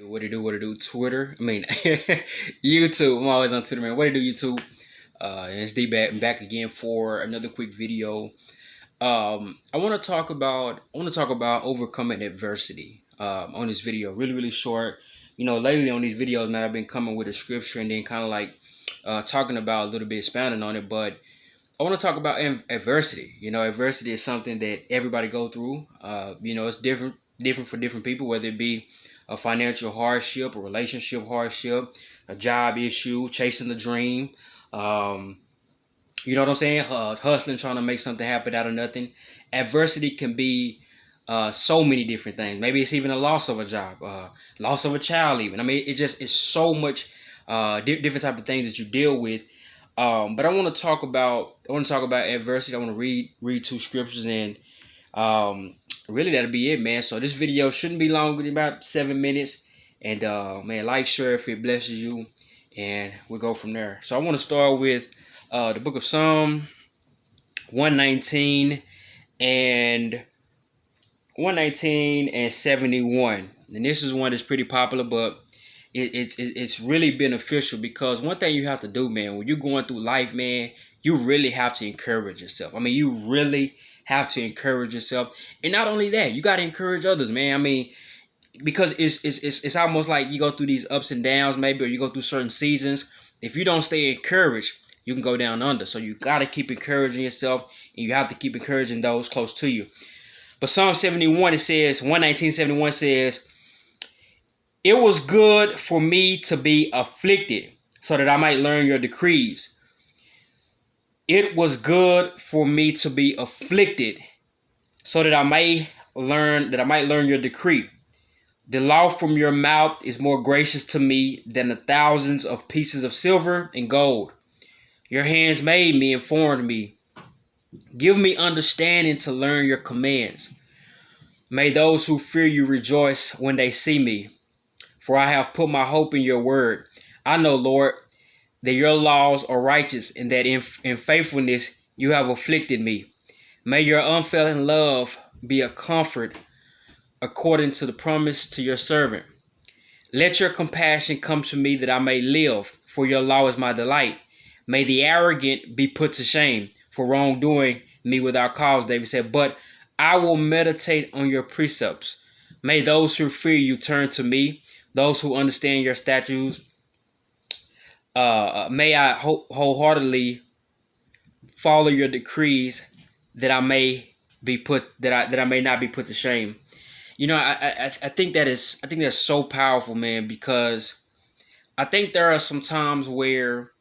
What it do, Twitter? I mean, YouTube. I'm always on Twitter, man. What it do, YouTube? And it's back again for another quick video. I want to talk about overcoming adversity. On this video, really short. Lately on these videos, man, I've been coming with a scripture and then kind of like talking about a little bit, expounding on it. But I want to talk about adversity. Adversity is something that everybody go through. It's different for different people, whether it be a financial hardship, a relationship hardship, a job issue, chasing the dream. Um, you know what I'm saying? Hustling, trying to make something happen out of nothing. Adversity can be so many different things. Maybe it's even a loss of a job, loss of a child, even. I mean, it's so much different type of things that you deal with. But I want to talk about adversity. I want to read two scriptures and really that'll be it, man. So this video shouldn't be longer than about 7 minutes. And man, like, share if it blesses you, and we'll go from there. So I want to start with the book of Psalm 119 and 71. And this is one that's pretty popular, but it's really beneficial, because one thing you have to do, man, when you're going through life, man, you really have to encourage yourself. I mean, you really have to encourage yourself. And not only that, you got to encourage others, man. I mean, because it's almost like you go through these ups and downs, maybe, or you go through certain seasons. If you don't stay encouraged, you can go down under. So you got to keep encouraging yourself, and you have to keep encouraging those close to you. But Psalm 71, it says, 119:71 says, "It was good for me to be afflicted, so that I might learn your decrees." It was good for me to be afflicted, so that I might learn your decree. The law from your mouth is more gracious to me than the thousands of pieces of silver and gold. Your hands made me and formed me. Give me understanding to learn your commands. May those who fear you rejoice when they see me, for I have put my hope in your word. I know, Lord, that your laws are righteous, and that in faithfulness you have afflicted me. May your unfailing love be a comfort according to the promise to your servant. Let your compassion come to me that I may live, for your law is my delight. May the arrogant be put to shame for wrongdoing me without cause, David said, but I will meditate on your precepts. May those who fear you turn to me, those who understand your statutes. May I wholeheartedly follow your decrees, that I may not be put to shame. I think that's so powerful, man, because I think there are some times where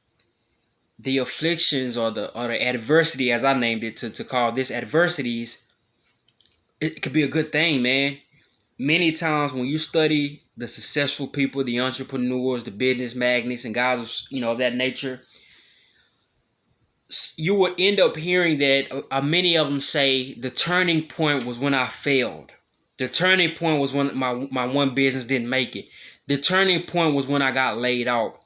the afflictions or the adversity, as I named it, to call this adversities, it could be a good thing, man. Many times when you study the successful people, the entrepreneurs, the business magnates, and guys of that nature, you would end up hearing that many of them say the turning point was when I failed. The turning point was when my one business didn't make it. The turning point was when I got laid off.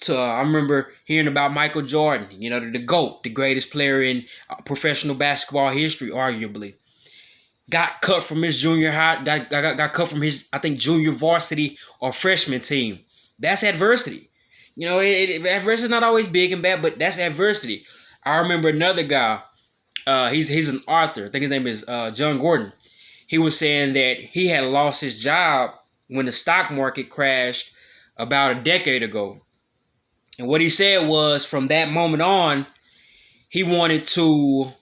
I remember hearing about Michael Jordan, the GOAT, the greatest player in professional basketball history, arguably. Got cut from his junior high, got cut from his, I think, junior varsity or freshman team. That's adversity. Adversity is not always big and bad, but that's adversity. I remember another guy, he's an author. I think his name is John Gordon. He was saying that he had lost his job when the stock market crashed about a decade ago. And what he said was, from that moment on, he wanted to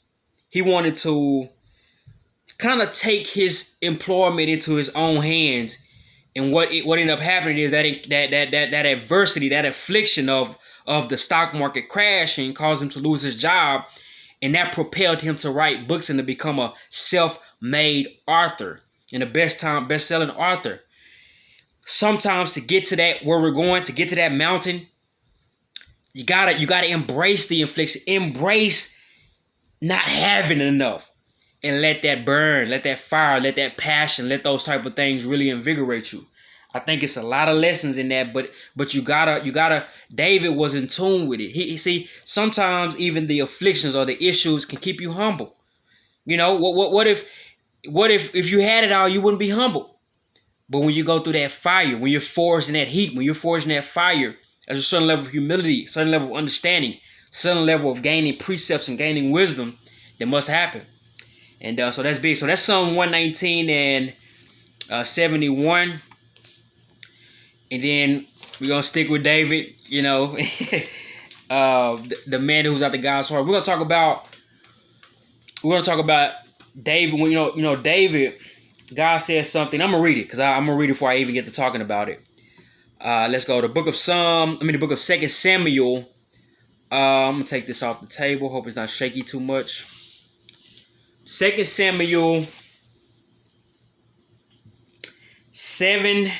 kind of take his employment into his own hands. And what ended up happening is that adversity, that affliction of the stock market crashing, caused him to lose his job, and that propelled him to write books and to become a self-made author and a best-selling author. Sometimes to get to that where we're going, to get to that mountain, you gotta embrace the affliction, embrace not having enough, and let that burn, let that fire, let that passion, let those type of things really invigorate you. I think it's a lot of lessons in that, but you gotta. David was in tune with it. He see, sometimes even the afflictions or the issues can keep you humble. What if you had it all, you wouldn't be humble? But when you go through that fire, when you're forged in that heat, when you're forged in that fire, there's a certain level of humility, a certain level of understanding, a certain level of gaining precepts and gaining wisdom that must happen. And so that's big. So that's Psalm 119 and 71. And then we're going to stick with David, you know, the man who's after God's heart. We're going to talk about David. When you know David, God says something. I'm gonna read it because I'm gonna read it before I even get to talking about it. Let's go to the book of 2 Samuel. I'm gonna take this off the table. Hope it's not shaky too much. 2 Samuel 7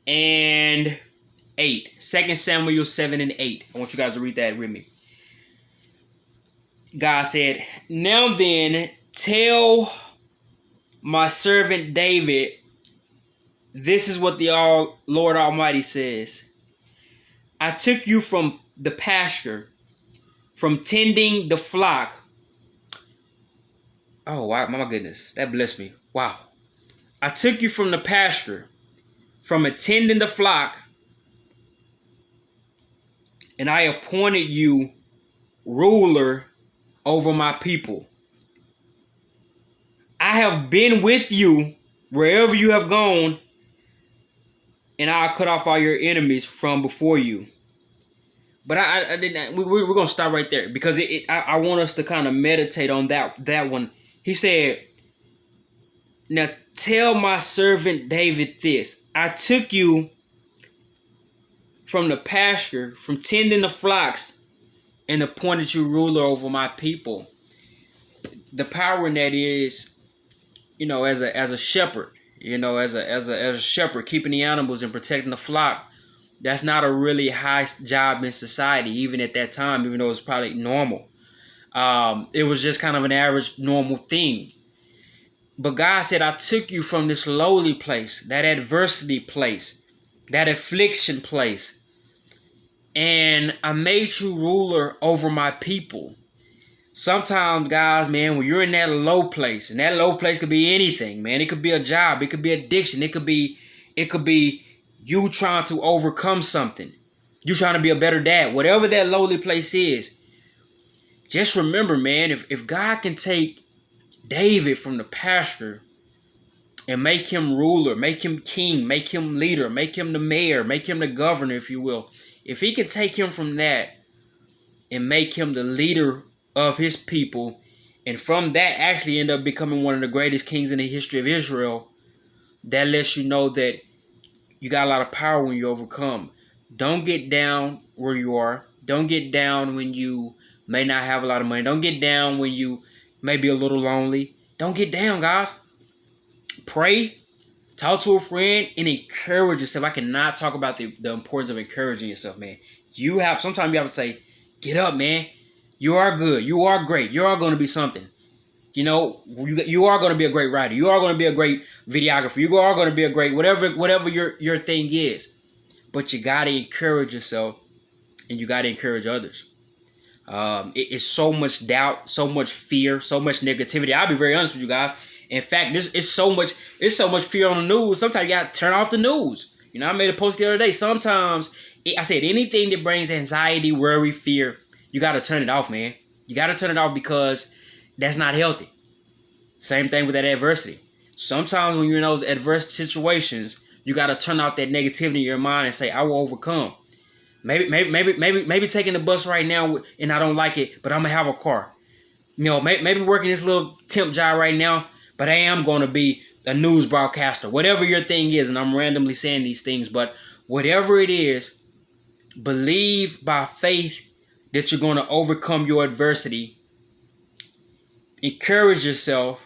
and 8. 2 Samuel 7 and 8. I want you guys to read that with me. God said, "Now then, tell my servant David, this is what the Lord Almighty says. I took you from the pasture, from tending the flock." Oh, wow, my goodness. That blessed me. Wow. "I took you from the pasture, from attending the flock, and I appointed you ruler over my people. I have been with you wherever you have gone, and I'll cut off all your enemies from before you." But I didn't. We're gonna stop right there because I want us to kind of meditate on that one. He said, "Now tell my servant David this. I took you from the pasture, from tending the flocks, and appointed you ruler over my people." The power in that is, as a shepherd, as a shepherd, keeping the animals and protecting the flock. That's not a really high job in society, even at that time, even though it's probably normal. It was just kind of an average, normal thing. But God said, "I took you from this lowly place, that adversity place, that affliction place, and I made you ruler over my people." Sometimes, guys, man, when you're in that low place, and that low place could be anything, man. It could be a job, it could be addiction, it could be you trying to overcome something. You trying to be a better dad. Whatever that lowly place is, just remember, man, if God can take David from the pasture and make him ruler, make him king, make him leader, make him the mayor, make him the governor, if you will. If he can take him from that and make him the leader of his people, and from that actually end up becoming one of the greatest kings in the history of Israel, that lets you know that you got a lot of power when you overcome. Don't get down where you are. Don't get down when you may not have a lot of money. Don't get down when you may be a little lonely. Don't get down, guys. Pray, talk to a friend, and encourage yourself. I cannot talk about the importance of encouraging yourself, man. Sometimes you have to say, get up, man. You are good. You are great. You are going to be something. You are going to be a great writer. You are going to be a great videographer. You are going to be a great whatever your thing is. But you got to encourage yourself, and you got to encourage others. It's so much doubt, so much fear, so much negativity. I'll be very honest with you guys. In fact, it's so much fear on the news. Sometimes you got to turn off the news. I made a post the other day. Sometimes I said anything that brings anxiety, worry, fear, you got to turn it off, man. You got to turn it off because that's not healthy. Same thing with that adversity. Sometimes when you're in those adverse situations, you got to turn off that negativity in your mind and say, I will overcome. Maybe taking the bus right now and I don't like it, but I'm going to have a car. Maybe working this little temp job right now, but I am going to be a news broadcaster. Whatever your thing is, and I'm randomly saying these things, but whatever it is, believe by faith that you're going to overcome your adversity. Encourage yourself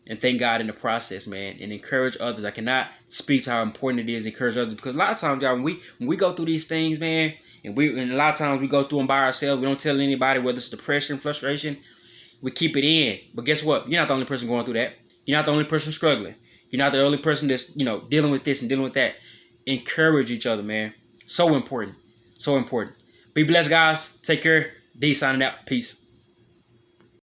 and thank God in the process, man, and encourage others. I cannot speak to how important it is to encourage others because a lot of times, y'all, when we go through these things, man, and a lot of times we go through them by ourselves. We don't tell anybody, whether it's depression, frustration. We keep it in. But guess what? You're not the only person going through that. You're not the only person struggling. You're not the only person that's, dealing with this and dealing with that. Encourage each other, man. So important. So important. Be blessed, guys. Take care. D signing out. Peace.